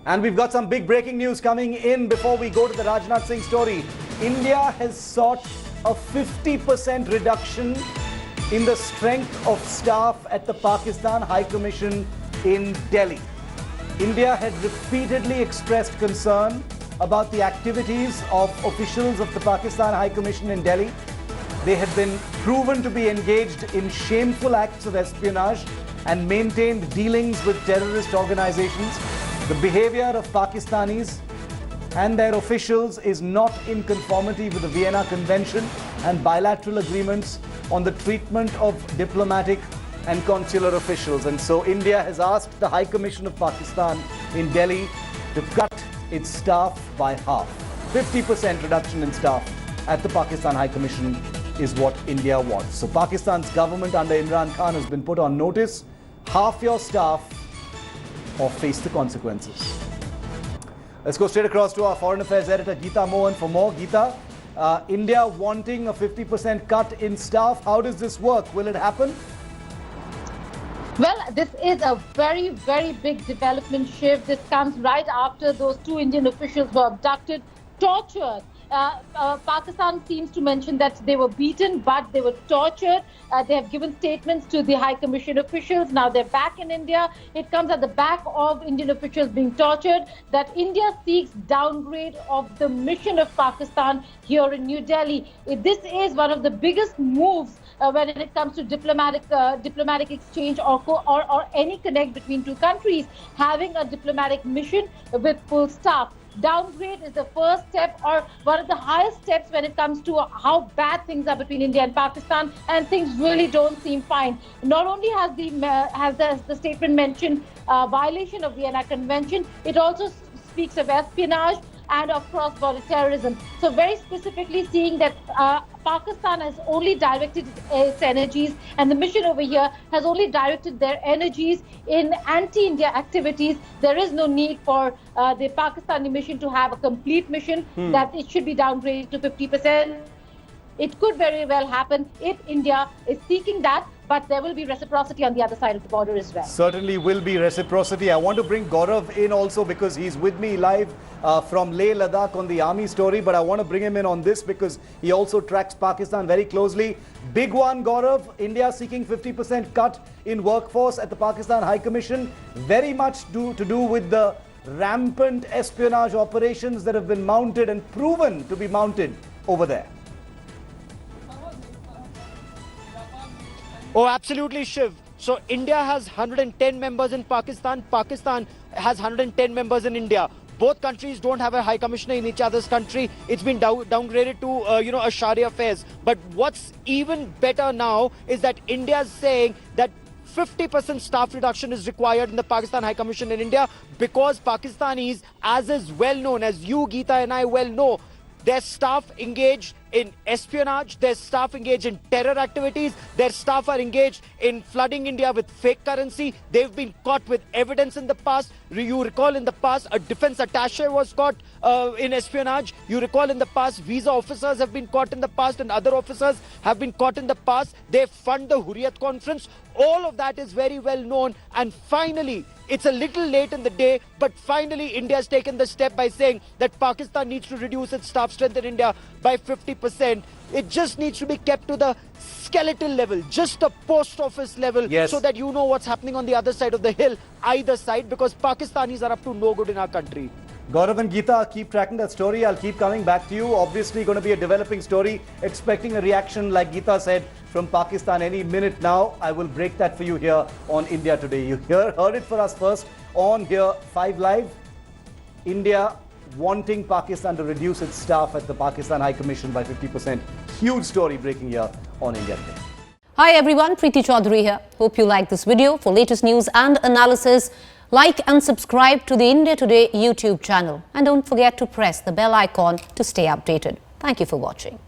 And we've got some big breaking news coming in before we go to the Rajnath Singh story. India has sought a 50% reduction in the strength of staff at the Pakistan High Commission in Delhi. India had repeatedly expressed concern about the activities of officials of the Pakistan High Commission in Delhi. They had been proven to be engaged in shameful acts of espionage and maintained dealings with terrorist organizations. The behavior of Pakistanis and their officials is not in conformity with the Vienna Convention and bilateral agreements on the treatment of diplomatic and consular officials. And so India has asked the High Commission of Pakistan in Delhi to cut its staff by half. 50% reduction in staff at the Pakistan High Commission is what India wants. So Pakistan's government under Imran Khan has been put on notice. Half your staff or face the consequences. Let's go straight across to our foreign affairs editor Geeta Mohan for more. Geeta, India wanting a 50% cut in staff. How does this work? Will it happen? Well, this is a very, very big development shift. This comes right after those two Indian officials were abducted, tortured. Pakistan seems to mention that they were beaten, but they were tortured. They have given statements to the High Commission officials. Now they're back in India. It comes at the back of Indian officials being tortured that India seeks downgrade of the mission of Pakistan here in New Delhi. This is one of the biggest moves when it comes to diplomatic exchange or any connect between two countries, having a diplomatic mission with full staff. Downgrade is the first step or one of the highest steps when it comes to how bad things are between India and Pakistan, and things really don't seem fine. Not only has the statement mentioned violation of Vienna Convention, it also speaks of espionage and of cross-border terrorism. So very specifically seeing that Pakistan has only directed its energies, and the mission over here has only directed their energies in anti-India activities. There is no need for the Pakistani mission to have a complete mission, that it should be downgraded to 50%. It could very well happen if India is seeking that, but there will be reciprocity on the other side of the border as well. Certainly will be reciprocity. I want to bring Gaurav in also because he's with me live from Leh, Ladakh on the army story, but I want to bring him in on this because he also tracks Pakistan very closely. Big one, Gaurav. India seeking 50% cut in workforce at the Pakistan High Commission. Very much to do with the rampant espionage operations that have been mounted and proven to be mounted over there. Oh, absolutely, Shiv. So India has 110 members in Pakistan. Pakistan has 110 members in India. Both countries don't have a high commissioner in each other's country. It's been downgraded to, a Sharia affairs. But what's even better now is that India is saying that 50% staff reduction is required in the Pakistan High Commission in India because Pakistanis, as is well known, as you, Geeta, and I well know, their staff engaged in espionage, their staff engaged in terror activities, their staff are engaged in flooding India with fake currency. They've been caught with evidence in the past. You recall in the past, a defense attaché was caught in espionage. You recall in the past, visa officers have been caught in the past and other officers have been caught in the past. They fund the Hurriyat conference. All of that is very well known. And finally, it's a little late in the day, but finally India has taken the step by saying that Pakistan needs to reduce its staff strength in India by 50%. It just needs to be kept to the skeletal level, just the post office level, so that you know what's happening on the other side of the hill, either side, because Pakistanis are up to no good in our country. Gaurav and Geeta, keep tracking that story. I'll keep coming back to you. Obviously going to be a developing story. Expecting a reaction, like Geeta said, from Pakistan any minute now. I will break that for you here on India Today. You heard it for us first on here 5 Live. India wanting Pakistan to reduce its staff at the Pakistan High Commission by 50%. Huge story breaking here on India Today. Hi everyone, Preeti Chaudhary here. Hope you like this video. For latest news and analysis, like and subscribe to the India Today YouTube channel. And don't forget to press the bell icon to stay updated. Thank you for watching.